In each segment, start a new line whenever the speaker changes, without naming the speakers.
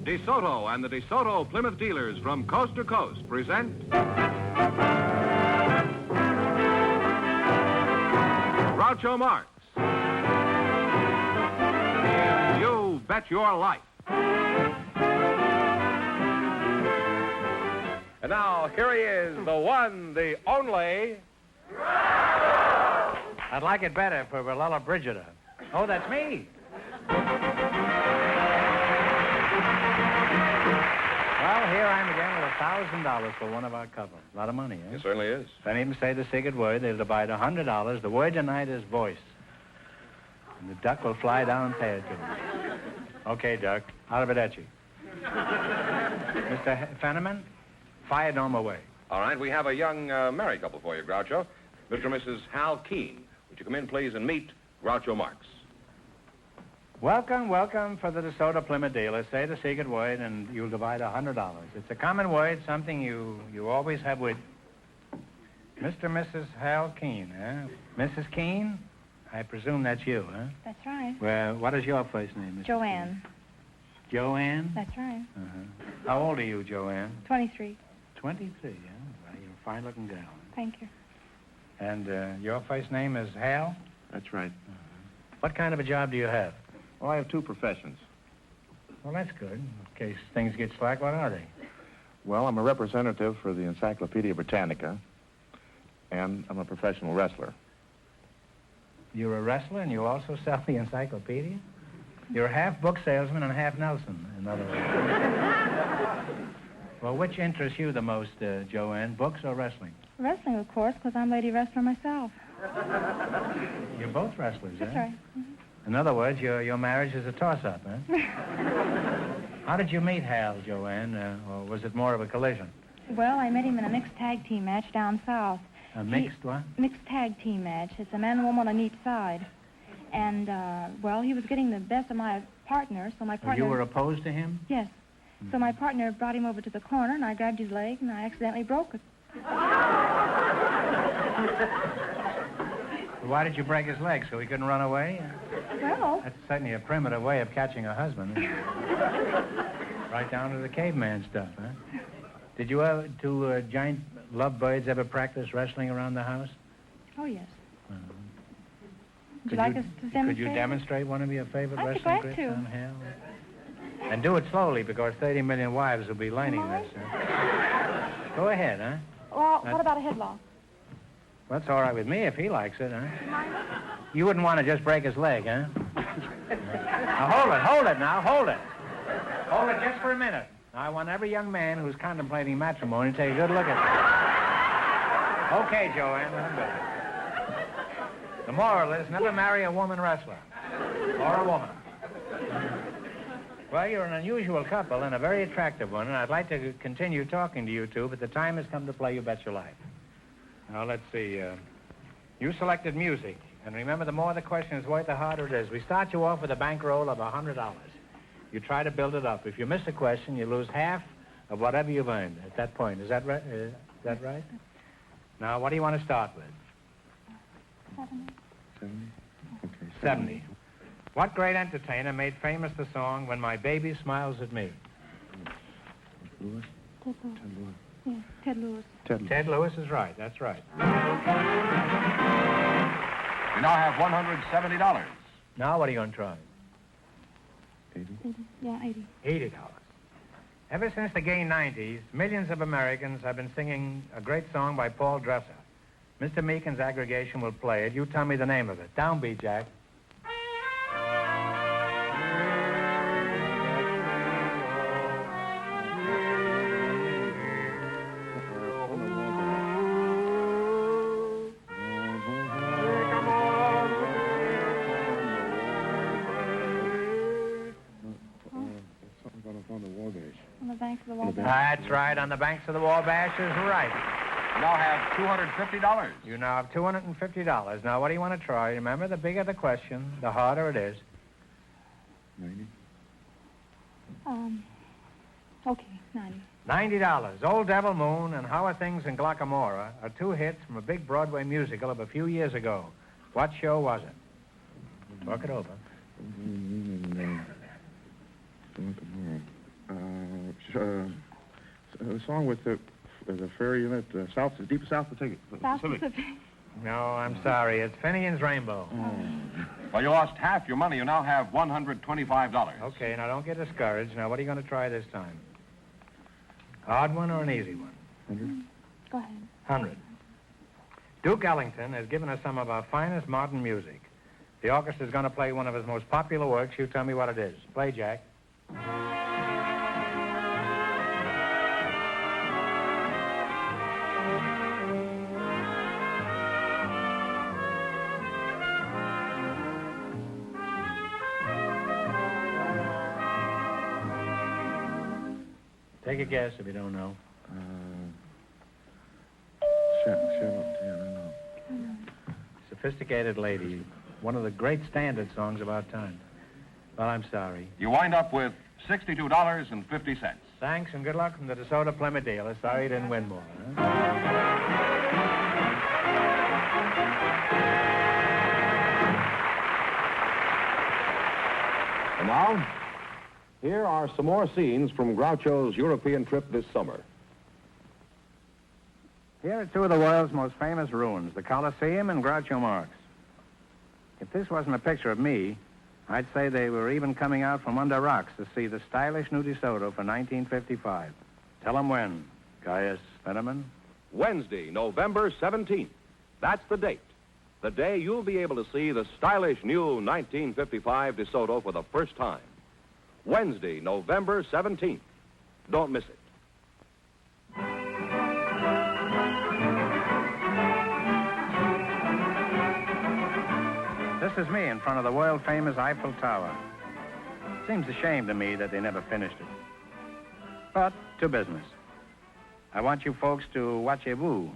DeSoto and the DeSoto Plymouth dealers from coast to coast present Groucho Marx. You Bet Your Life. And now, here he is, the one, the only...
I'd like it better if it were Lulla Brigida. Oh, that's me. Well, here I am again with $1,000 for one of our cover. A lot of money, eh?
It certainly is.
If any of them say the secret word, they'll divide $100. The word tonight is voice. And the duck will fly down and pay it to him. Okay, Duck. Arrivederci. Mr. Fenneman, fire Norm away.
All right, we have a young married couple for you, Groucho. Mr. and Mrs. Hal Keene. Would you come in, please, and meet Groucho Marx?
Welcome, welcome for the DeSoto Plymouth dealer. Say the secret word, and you'll divide $100. It's a common word, something you always have with Mr. and Mrs. Hal Keene, eh? Mrs. Keene? I presume that's you, huh?
That's right.
Well, what is your first name, Mrs.
Joanne.
Keene? Joanne?
That's right.
Uh-huh. How old are you, Joanne?
23.
23, yeah? Well, you're a fine-looking girl.
Thank you.
And your first name is Hal?
That's right.
What kind of a job do you have?
Well, I have two professions.
Well, that's good. In case things get slack, what are they?
Well, I'm a representative for the Encyclopedia Britannica, and I'm a professional wrestler.
You're a wrestler and you also sell the encyclopedia? You're half book salesman and half Nelson, in other words. Well, which interests you the most, Joanne, books or wrestling?
Wrestling, of course, because I'm lady wrestler myself.
You're both wrestlers,
That's
eh?
right.
In other words, your marriage is a toss-up, eh? How did you meet Hal, Joanne? Or was it more of a collision?
Well, I met him in a mixed tag team match down south.
A mixed what?
Mixed tag team match. It's a man and woman on each side. And, well, he was getting the best of my partner, so my partner...
You were opposed to him?
Yes. So my partner brought him over to the corner, and I grabbed his leg, and I accidentally broke it.
Why did you break his leg, so he couldn't run away?
Well...
That's certainly a primitive way of catching a husband. Right down to the caveman stuff, huh? Did you ever, two giant lovebirds, ever practice wrestling around the house?
Oh, yes. Would
Could
you like us to demonstrate?
Could you demonstrate one of your favorite
I'd be
wrestling
glad
grips
to.
on Hal? And do it slowly, because 30 million wives will be learning this. Huh? Go ahead, huh?
Well, what about a headlock?
That's all right with me if he likes it, huh? You wouldn't want to just break his leg, huh? Now, hold it now, hold it. Hold it just for a minute. Now, I want every young man who's contemplating matrimony to take a good look at this. Okay, Joanne, let him go. The moral is never marry a woman wrestler. Or a woman. Well, you're an unusual couple and a very attractive one, and I'd like to continue talking to you two, but the time has come to play You Bet Your Life. Now, let's see. You selected music. And remember, the more the question is worth, the harder it is. We start you off with a bankroll of $100. You try to build it up. If you miss a question, you lose half of whatever you've earned at that point. Is that right? Now, what do you want to start with?
70.
Okay.
70. What great entertainer made famous the song When My Baby Smiles at Me?
Lewis?
Ted Lewis.
Ted Lewis.
Yeah, Ted Lewis.
Ted Lewis.
Ted Lewis is right. That's right.
We now have $170.
Now, what are you going to try?
80.
80. Yeah, 80.
$80. Ever since the gay 90s, millions of Americans have been singing a great song by Paul Dresser. Mr. Meekin's aggregation will play it. You tell me the name of it. Downbeat, Jack.
On the banks of the Wabash.
That's right. On the banks of the Wabash is right.
We now have $250.
You now have $250. Now, what do you want to try? Remember, the bigger the question, the harder it is.
90.
Okay, 90.
$90. Old Devil Moon and How Are Things in Glockamora are two hits from a big Broadway musical of a few years ago. What show was it? Talk it over.
song with the ferry in it, South, Deep South Pacific.
South Pacific.
No, I'm sorry. It's Finian's Rainbow.
Well, you lost half your money. You now have $125.
Okay, now don't get discouraged. Now, what are you going to try this time? Odd one or an easy one?
Go ahead.
100. Duke Ellington has given us some of our finest modern music. The orchestra is going to play one of his most popular works. You tell me what it is. Play, Jack. Take a guess if you don't know. Sophisticated Lady. One of the great standard songs of our time. Well, I'm sorry.
You wind up with $62.50.
Thanks and good luck from the DeSoto Plymouth dealer. Sorry you didn't win more. Huh?
And now, here are some more scenes from Groucho's European trip this summer.
Here are two of the world's most famous ruins, the Colosseum and Groucho Marx. If this wasn't a picture of me, I'd say they were even coming out from under rocks to see the stylish new DeSoto for 1955. Tell them when, Gaius Fenneman.
Wednesday, November 17th. That's the date. The day you'll be able to see the stylish new 1955 DeSoto for the first time. Wednesday, November 17th. Don't miss it.
This is me in front of the world-famous Eiffel Tower. Seems a shame to me that they never finished it. But to business. I want you folks to watchez-vous.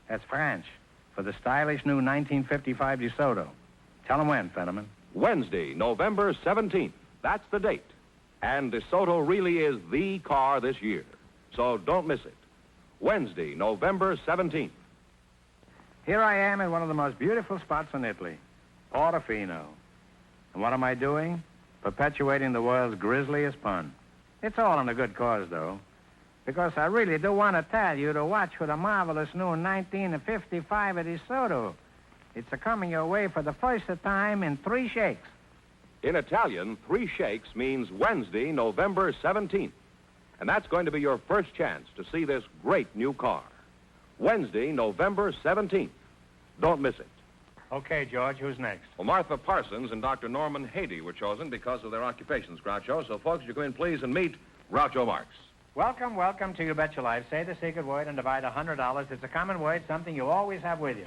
That's French for the stylish new 1955 DeSoto. Tell them when, Fenneman.
Wednesday, November 17th. That's the date. And DeSoto really is the car this year. So don't miss it. Wednesday, November 17th.
Here I am in one of the most beautiful spots in Italy, Portofino. And what am I doing? Perpetuating the world's grisliest pun. It's all in a good cause, though. Because I really do want to tell you to watch for the marvelous new 1955 DeSoto. It's a-coming your way for the first time in 3 shakes.
In Italian, 3 shakes means Wednesday, November 17th. And that's going to be your first chance to see this great new car. Wednesday, November 17th. Don't miss it.
Okay, George, who's next?
Well, Martha Parsons and Dr. Norman Haiti were chosen because of their occupations, Groucho. So, folks, you come in, please, and meet Groucho Marx.
Welcome, welcome to You Bet Your Life. Say the secret word and divide $100. It's a common word, something you always have with you.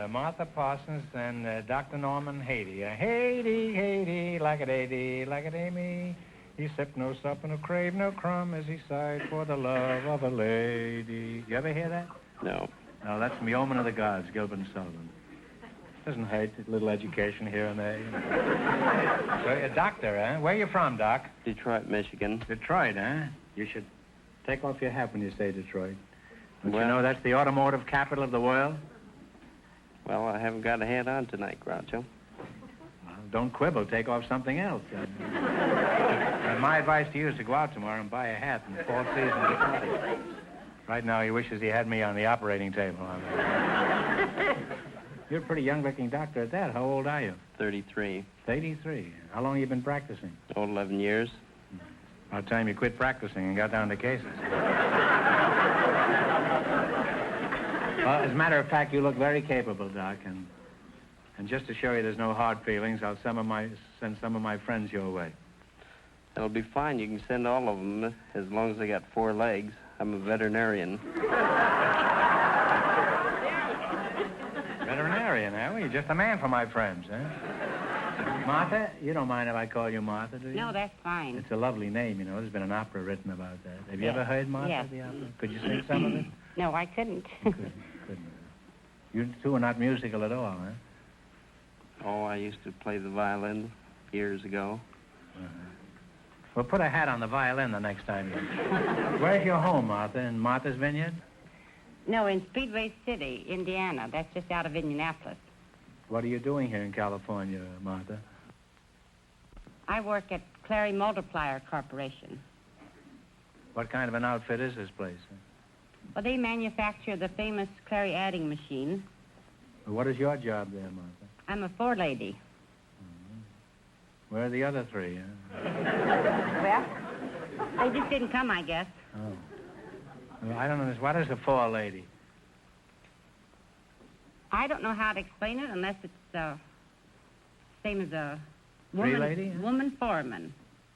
Martha Parsons and Dr. Norman Haiti. Haiti, Haiti, like a day, like a day me. He sipped no sup and no crave no crumb as he sighed for the love of a lady. You ever hear that?
No.
No, that's from Yeoman of the Gods, Gilbert and Sullivan. Doesn't hurt, a little education here and there. You know. So, a doctor, huh? Where you from, Doc?
Detroit, Michigan.
Detroit, huh? You should take off your hat when you say Detroit. Don't you
Well-
know that's the automotive capital of the world?
Well, I haven't got a hat on tonight, Groucho.
Well, don't quibble. Take off something else. My advice to you is to go out tomorrow and buy a hat in the fall season Detroit. Right now, he wishes he had me on the operating table. You're a pretty young-looking doctor at that. How old are you?
33.
33. How long have you been practicing?
Old 11 years.
About time you quit practicing and got down to cases. Well, as a matter of fact, you look very capable, Doc, and just to show you there's no hard feelings, I'll send some of my friends your way.
That'll be fine. You can send all of them as long as they got 4 legs. I'm a veterinarian.
Veterinarian, eh? Well, you're just a man for my friends, eh? Martha, you don't mind if I call you Martha, do you?
No, that's fine.
It's a lovely name, you know. There's been an opera written about that. Have you
Yes.
ever heard Martha,
Yes.
the opera? Could you sing some of it?
No, I couldn't.
Couldn't. You two are not musical at all, huh?
Oh, I used to play the violin years ago.
Well, put a hat on the violin the next time you... Where's your home, Martha? In Martha's Vineyard?
No, in Speedway City, Indiana. That's just out of Indianapolis.
What are you doing here in California, Martha?
I work at Clary Multiplier Corporation.
What kind of an outfit is this place?
Well, they manufacture the famous Clary adding machine.
Well, what is your job there, Martha?
I'm a forelady.
Where are the other three?
Well, they just didn't come, I guess.
Oh. Well, I don't know. What is a forelady?
I don't know how to explain it unless it's same as a
Free lady, huh?
woman foreman.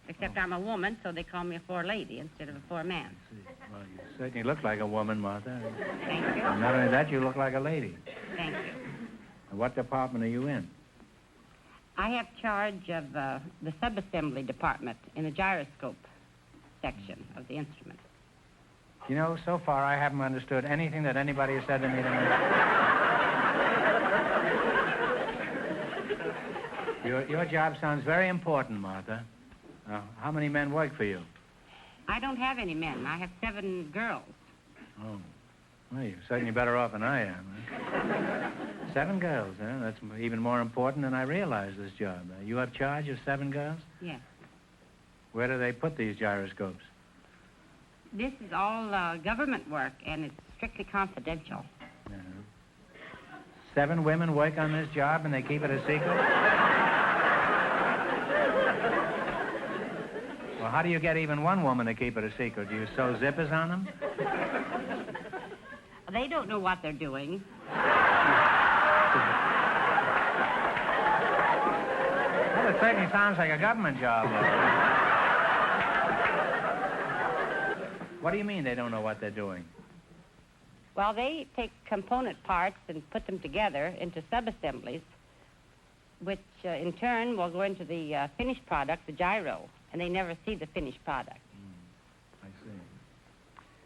Except I'm a woman, so they call me a forelady instead of a foreman.
Well, you certainly look like a woman, Martha.
Thank you.
And not only that, you look like a lady.
Thank you.
And what department are you in?
I have charge of the sub-assembly department in the gyroscope section of the instrument.
You know, so far I haven't understood anything that anybody has said to me tonight. Your job sounds very important, Martha. How many men work for you?
I don't have any men. I have 7 girls.
Oh. Well, you're certainly better off than I am. Huh? 7 girls, huh? That's even more important than I realized, this job. You have charge of 7 girls?
Yes.
Where do they put these gyroscopes?
This is all government work, and it's strictly confidential.
7 women work on this job, and they keep it a secret? Well, how do you get even one woman to keep it a secret? Do you sew zippers on them?
They don't know what they're doing.
Well, it certainly sounds like a government job. What do you mean they don't know what they're doing?
Well, they take component parts and put them together into sub-assemblies, which in turn will go into the finished product, the gyro, and they never see the finished product.
I see.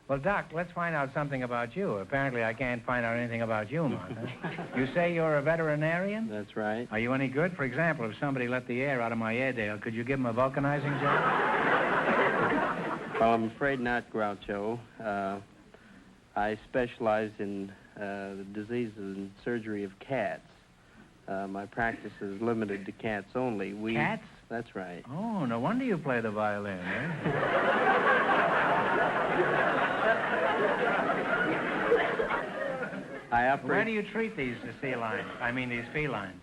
Well, Doc, let's find out something about you. Apparently, I can't find out anything about you, Martha. You say you're a veterinarian?
That's right.
Are you any good? For example, if somebody let the air out of my Airedale, could you give him a vulcanizing job?
Well, I'm afraid not, Groucho. I specialize in the disease and surgery of cats. My practice is limited to cats only.
Cats?
That's right.
Oh, no wonder you play the violin, eh? Where do you treat these felines? I mean, these felines.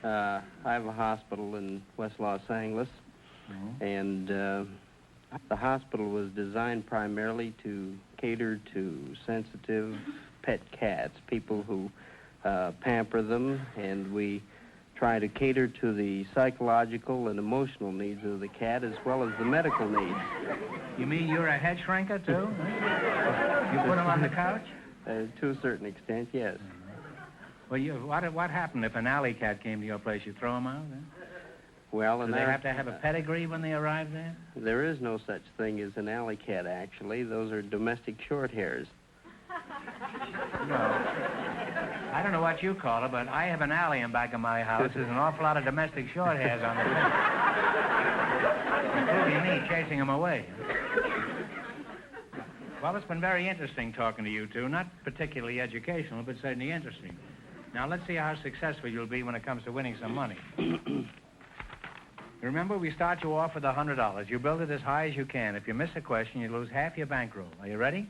I have a hospital in West Los Angeles, and the hospital was designed primarily to cater to sensitive pet cats, people who pamper them, and we try to cater to the psychological and emotional needs of the cat as well as the medical needs.
You mean you're a head shrinker, too? You put them on the couch?
To a certain extent, yes.
Well, what happened if an alley cat came to your place? You throw them out, eh?
Well,
Do they have to have a pedigree when they arrive there?
There is no such thing as an alley cat, actually. Those are domestic short hairs.
No. I don't know what you call it, but I have an alley in back of my house. There's an awful lot of domestic short hairs on the fence. Including me chasing them away. Well, it's been very interesting talking to you two. Not particularly educational, but certainly interesting. Now, let's see how successful you'll be when it comes to winning some money. Remember, we start you off with $100. You build it as high as you can. If you miss a question, you lose half your bankroll. Are you ready?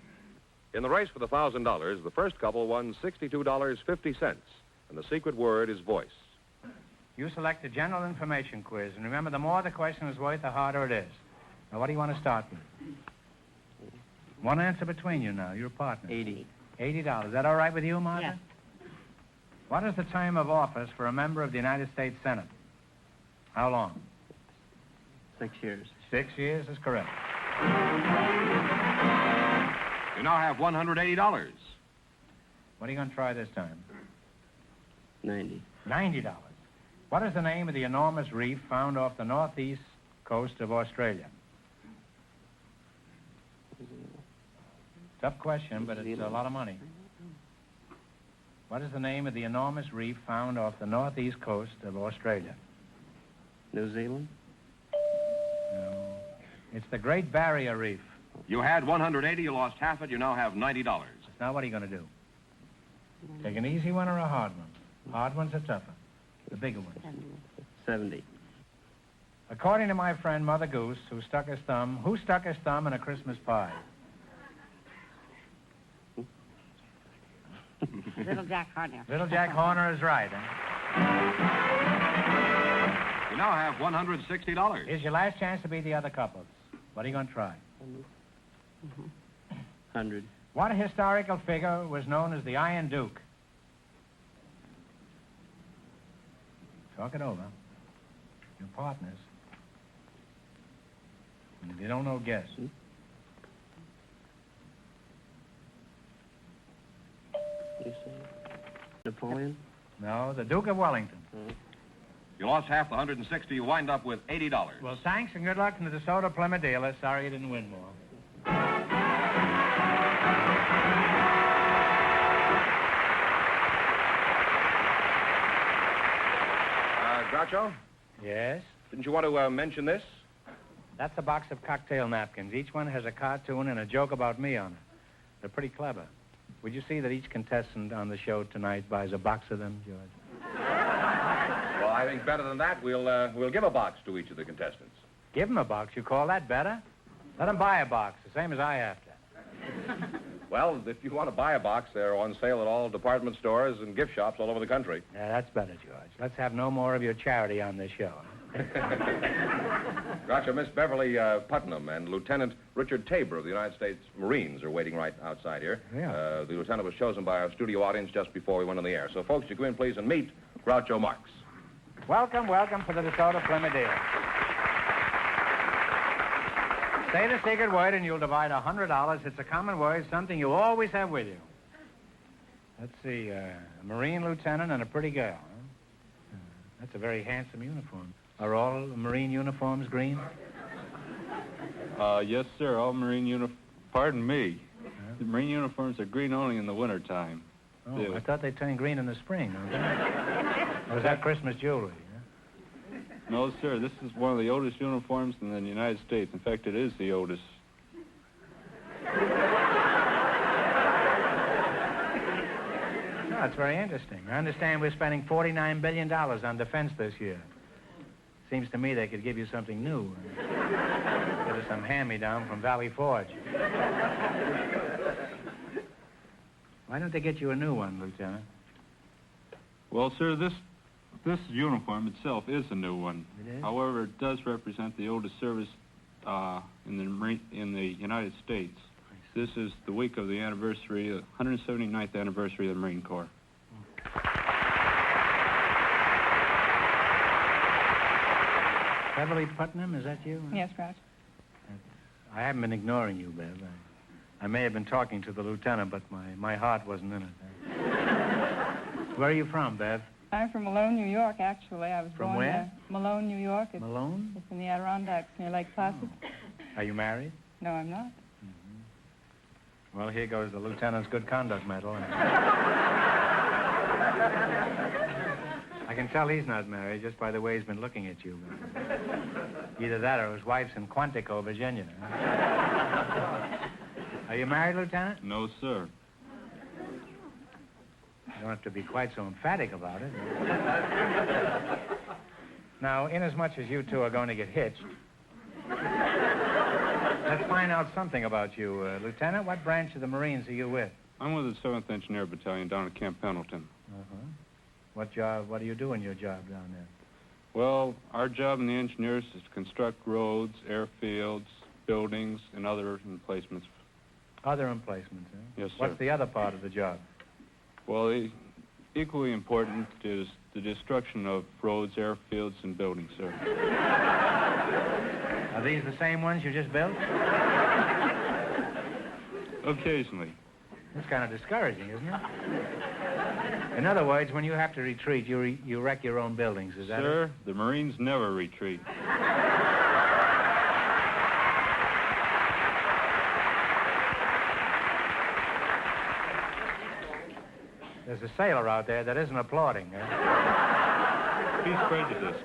In the race for the $1,000, the first couple won $62.50, and the secret word is voice.
You select a general information quiz, and remember, the more the question is worth, the harder it is. Now, what do you want to start with? One answer between you now. You're a partner.
$80.
$80. Is that all right with you, Martha?
Yes.
What is the term of office for a member of the United States Senate? How long?
6 years.
6 years is correct.
You now have $180.
What are you going to try this time?
90.
$90. What is the name of the enormous reef found off the northeast coast of Australia? Tough question, but it's a lot of money. What is the name of the enormous reef found off the northeast coast of Australia?
New Zealand?
No. It's the Great Barrier Reef.
You had $180, you lost half it, you now have $90.
Now, what are you going to do? Take an easy one or a hard one? Hard ones are tougher. The bigger ones.
70.
According to my friend Mother Goose, who stuck his thumb in a Christmas pie?
Little Jack Horner.
Little Jack Horner is right.
You now have $160.
Here's your last chance to beat the other couples. What are you going to try?
100.
What historical figure was known as the Iron Duke? Talk it over. Your partners. And if you don't know, guess.
You say Napoleon?
No, the Duke of Wellington.
You lost half the 160. You wind up with $80.
Well, thanks and good luck from the DeSoto Plymouth dealer. Sorry you didn't win more.
Groucho,
Yes?
didn't you want to mention this?
That's a box of cocktail napkins. Each one has a cartoon and a joke about me on it. They're pretty clever. Would you see that each contestant on the show tonight buys a box of them, George?
Well, I think better than that, we'll give a box to each of the contestants.
Give them a box. You call that better? Let them buy a box, the same as I have to.
Well, if you want to buy a box, they're on sale at all department stores and gift shops all over the country.
Yeah, that's better, George. Let's have no more of your charity on this show.
Groucho, Miss Beverly Putnam and Lieutenant Richard Tabor of the United States Marines are waiting right outside here.
Yeah.
The lieutenant was chosen by our studio audience just before we went on the air. So, folks, you come in, please, and meet Groucho Marx.
Welcome for the DeSoto Plymouth dealer. Say the secret word and you'll divide $100. It's a common word, something you always have with you. Let's see, a Marine lieutenant and a pretty girl. Huh? That's a very handsome uniform. Are all Marine uniforms green?
Yes, sir. All Marine uniforms. Pardon me. The Marine uniforms are green only in the wintertime.
Oh,
Yeah.
I thought they turned green in the spring, don't they? Or is that Christmas jewelry? Huh?
No, sir. This is one of the oldest uniforms in the United States. In fact, it is the oldest.
No, it's very interesting. I understand we're spending $49 billion on defense this year. Seems to me they could give you something new. Give us some hand-me-down from Valley Forge. Why don't they get you a new one, Lieutenant?
Well, sir, this uniform itself is a new one.
It is?
However, it does represent the oldest service in the United States. This is the week of the anniversary, 179th anniversary of the Marine Corps.
Beverly Putnam, is that you?
Yes, Grouch.
I haven't been ignoring you, Bev. I may have been talking to the lieutenant, but my heart wasn't in it. Where are you from, Bev?
I'm from Malone, New York, actually. I was
From
born
where?
there. Malone, New York.
Malone?
It's in the Adirondacks near Lake Placid.
Are you married?
No, I'm not.
Well, here goes the lieutenant's good conduct medal. I can tell he's not married just by the way he's been looking at you. Either that or his wife's in Quantico, Virginia. Are you married, Lieutenant?
No, sir.
You don't have to be quite so emphatic about it. Now, inasmuch as you two are going to get hitched, let's find out something about you. Lieutenant, what branch of the Marines are you with?
I'm with the 7th Engineer Battalion down at Camp Pendleton.
Uh-huh. What do you do in your job down there?
Well, our job in the engineers is to construct roads, airfields, buildings, and other emplacements.
Other emplacements, huh?
Yes, sir.
What's the other part of the job?
Well, equally important is the destruction of roads, airfields, and buildings, sir.
Are these the same ones you just built?
Occasionally.
It's kind of discouraging, isn't it? In other words, when you have to retreat, you wreck your own buildings, is that
Sir, the Marines never retreat.
There's a sailor out there that isn't applauding.
He's prejudiced.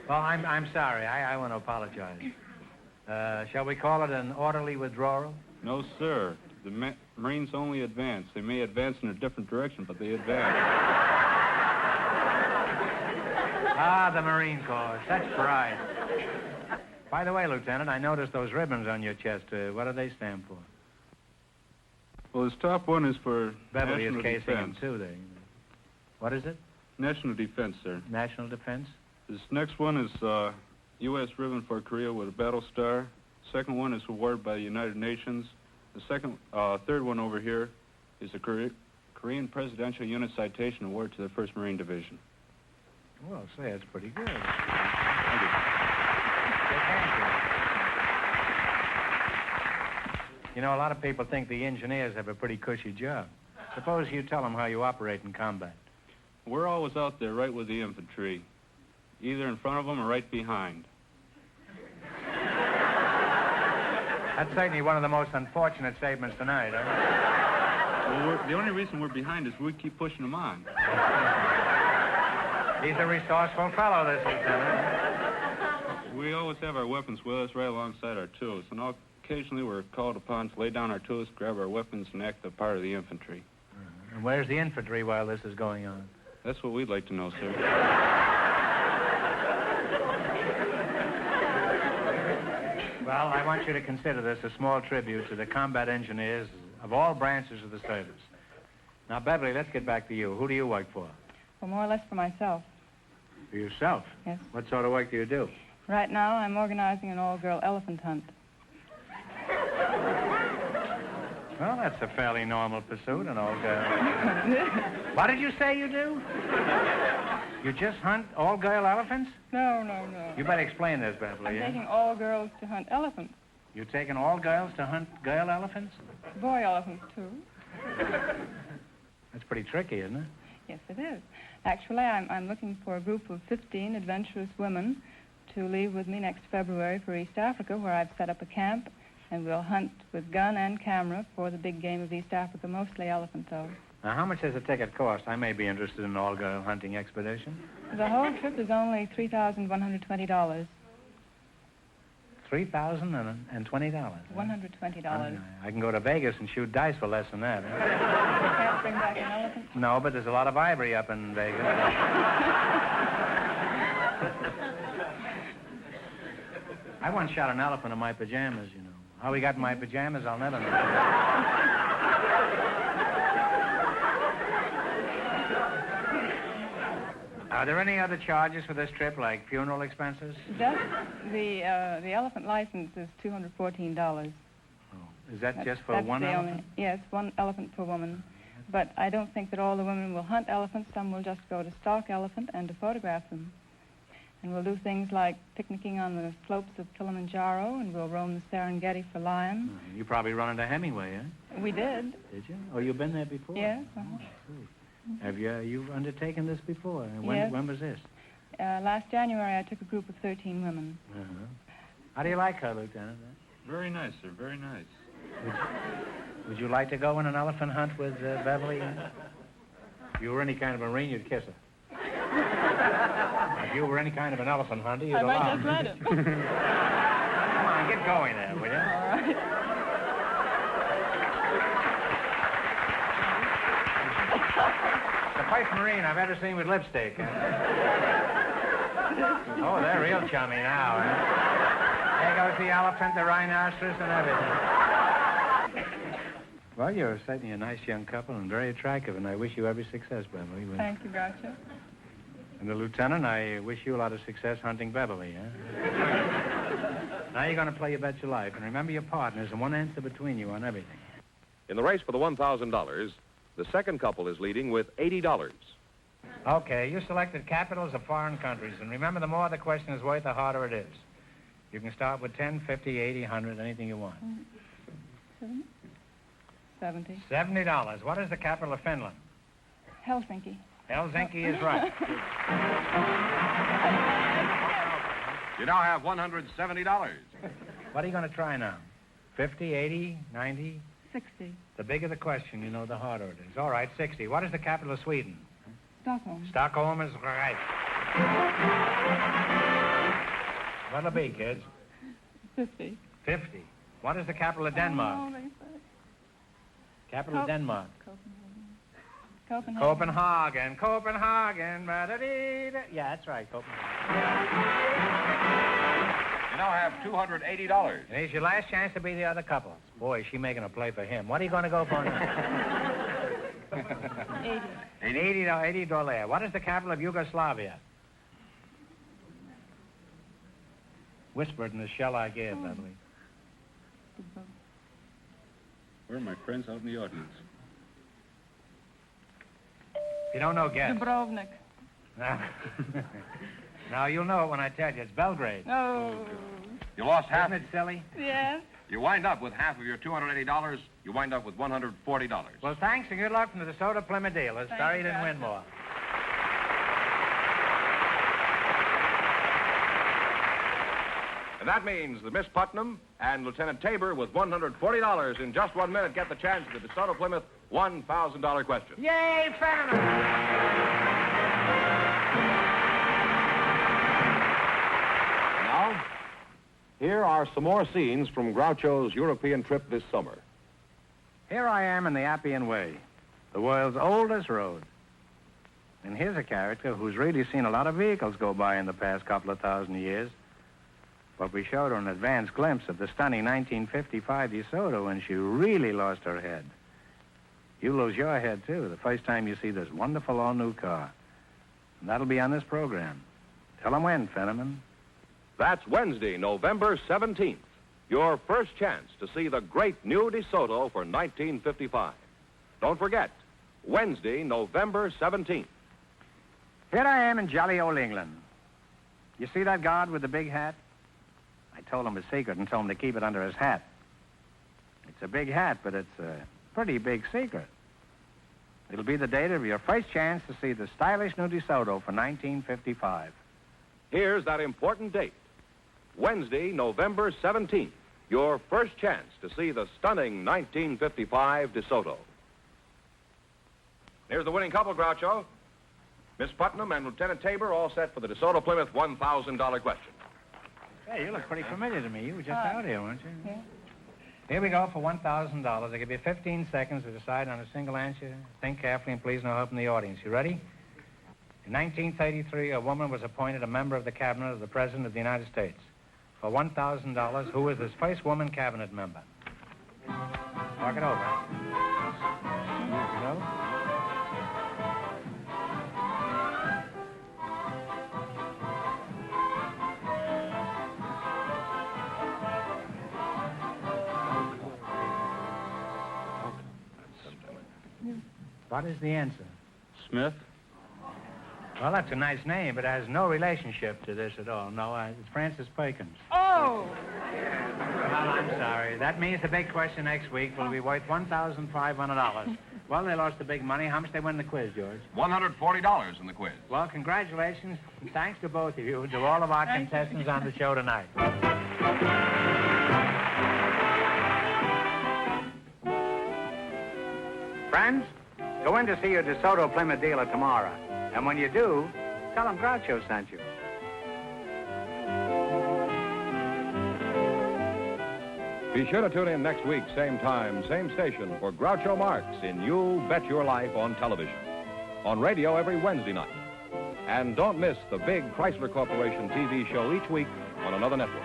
Well, I'm sorry. I want to apologize. Shall we call it an orderly withdrawal?
No, sir. The Marines only advance. They may advance in a different direction, but they advance.
Ah, the Marine Corps. Such pride. By the way, Lieutenant, I noticed those ribbons on your chest. What do they stand for?
Well, this top one is for
Beverly
national
is casing them,
defense.
too. What is it?
National defense, sir.
National defense?
This next one is U.S. ribbon for Korea with a battle star. Second one is awarded by the United Nations. The third one over here is the Korean Presidential Unit Citation Award to the 1st Marine Division.
Well, say, that's pretty good.
Thank you.
You know, a lot of people think the engineers have a pretty cushy job. Suppose you tell them how you operate in combat.
We're always out there right with the infantry, either in front of them or right behind.
That's certainly one of the most unfortunate statements tonight, huh?
Well, the only reason we're behind is we keep pushing them on.
He's a resourceful fellow, this lieutenant.
We always have our weapons with us right alongside our tools, and occasionally we're called upon to lay down our tools, grab our weapons, and act the part of the infantry.
And where's the infantry while this is going on?
That's what we'd like to know, sir.
Well, I want you to consider this a small tribute to the combat engineers of all branches of the service. Now, Beverly, let's get back to you. Who do you work for?
Well, more or less for myself.
For yourself?
Yes.
What sort of work do you do?
Right now, I'm organizing an all-girl elephant hunt.
Well, that's a fairly normal pursuit, an all-girl. What did you say you do? You just hunt all-girl elephants?
No.
You better explain this,
I'm
Beverly.
taking all girls to hunt elephants.
You're taking all girls to hunt girl elephants?
Boy elephants, too.
That's pretty tricky, isn't it?
Yes, it is. Actually, I'm looking for a group of 15 adventurous women to leave with me next February for East Africa, where I've set up a camp, and we'll hunt with gun and camera for the big game of East Africa, mostly elephant, though.
Now, how much does a ticket cost? I may be interested in an all-girl hunting expedition.
The whole trip is only $3,120.
$3,020.
$120.
I can go to Vegas and shoot dice for less than that.
You can't bring back an elephant?
No, but there's a lot of ivory up in Vegas. I once shot an elephant in my pajamas, you know. How he got in my pajamas, I'll never know. Are there any other charges for this trip, like funeral expenses?
Just the elephant license is $214.
Oh, is that just for
That's
one
the
elephant?
only, yes, one elephant per woman. But I don't think that all the women will hunt elephants. Some will just go to stalk elephant and to photograph them. And we'll do things like picnicking on the slopes of Kilimanjaro, and we'll roam the Serengeti for lion.
You probably run into Hemingway, huh?
We did.
Did you? Oh, you've been there before?
Yes.
Have you've undertaken this before? And
Yes.
When was this?
Last January, I took a group of 13 women.
Uh-huh. How do you like her, Lieutenant?
Very nice, sir, very nice.
Would you like to go on an elephant hunt with Beverly? If you were any kind of a Marine, you'd kiss her. If you were any kind of an elephant hunter, you'd
I
allow
might just
her.
let it.
Come on, get going there, will you?
All right.
The first Marine I've ever seen with lipstick. Oh, they're real chummy now, huh? There goes the elephant, the rhinoceros, and everything. Well, you're certainly a nice young couple and very attractive, and I wish you every success, Beverly.
Thank you, Groucho.
And the Lieutenant, I wish you a lot of success hunting Beverly, huh? Now you're going to play You Bet Your Life, and remember your partners and one answer between you on everything.
In the race for the $1,000, the second couple is leading with $80.
Okay, you selected capitals of foreign countries, and remember, the more the question is worth, the harder it is. You can start with 10, 50, 80, 100, anything you want.
70.
$70. What is the capital of Finland?
Helsinki.
Helsinki is right.
You now have $170.
What are you going to try now? 50, 80, 90?
60.
The bigger the question, you know, the harder it is. All right, 60. What is the capital of Sweden?
Stockholm.
Stockholm is right. What'll it be, kids?
50.
50. What is the capital of Denmark?
Oh, they say.
Capital of Denmark.
Copenhagen. Copenhagen.
Copenhagen, Copenhagen. Ba-da-dee-da. Yeah, that's right, Copenhagen.
You now have $280.
And here's your last chance to be the other couple. Boy, is she making a play for him. What are you going to go for now?
80.
$80. What is the capital of Yugoslavia? Whispered in the shell I gave, I believe.
Where are my friends out in the audience?
If you don't know, guess.
Dubrovnik.
Now, you'll know it when I tell you. It's Belgrade.
Oh,
You lost half.
Isn't it silly?
yes.
You wind up with half of your $280. You wind up with $140.
Well, thanks and good luck from the DeSoto Plymouth dealers.
Thank
Sorry
you,
you didn't win
Groucho.
more.
And that means that Miss Putnam and Lieutenant Tabor with $140 in just 1 minute get the chance at the DeSoto Plymouth $1,000 question.
Yay, Fenneman!
Now, here are some more scenes from Groucho's European trip this summer.
Here I am in the Appian Way, the world's oldest road. And here's a character who's really seen a lot of vehicles go by in the past couple of thousand years. But we showed her an advance glimpse of the stunning 1955 DeSoto, and she really lost her head. You lose your head, too, the first time you see this wonderful all-new car. And that'll be on this program. Tell them when, Fenneman.
That's Wednesday, November 17th. Your first chance to see the great new DeSoto for 1955. Don't forget, Wednesday, November 17th.
Here I am in jolly old England. You see that guard with the big hat? I told him a secret and told him to keep it under his hat. It's a big hat, but it's a pretty big secret. It'll be the date of your first chance to see the stylish new DeSoto for 1955.
Here's that important date. Wednesday, November 17th. Your first chance to see the stunning 1955 DeSoto. Here's the winning couple, Groucho. Miss Putnam and Lieutenant Tabor all set for the DeSoto Plymouth $1,000 question.
Hey, you look pretty familiar to me. You were just
Hi.
out here, weren't you?
Yeah.
Here we go for $1,000. I give you 15 seconds to decide on a single answer. Think carefully and please no help from the audience. You ready? In 1933, a woman was appointed a member of the cabinet of the President of the United States. For $1,000, who was this first woman cabinet member? Talk it over. No? What is the answer?
Smith?
Well, that's a nice name, but it has no relationship to this at all. No, it's Francis Perkins.
Oh,
Well, I'm sorry. That means the big question next week will be worth $1,500. Well, they lost the big money. How much they win the quiz, George?
$140 in the quiz.
Well, congratulations, and thanks to both of you, and to all of our contestants on the show tonight. Friends, go in to see your DeSoto Plymouth dealer tomorrow. And when you do, tell him Groucho sent you.
Be sure to tune in next week, same time, same station, for Groucho Marx in You Bet Your Life on television. On radio every Wednesday night. And don't miss the big Chrysler Corporation TV show each week on another network.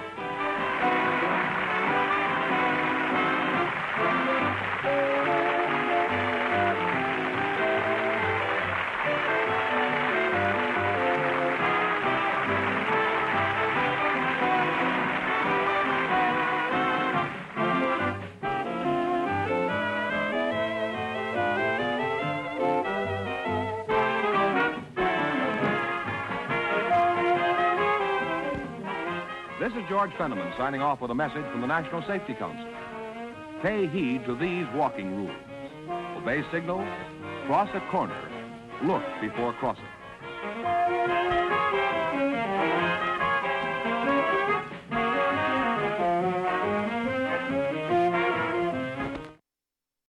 This is George Fenneman signing off with a message from the National Safety Council. Pay heed to these walking rules. Obey signals, cross a corner, look before crossing.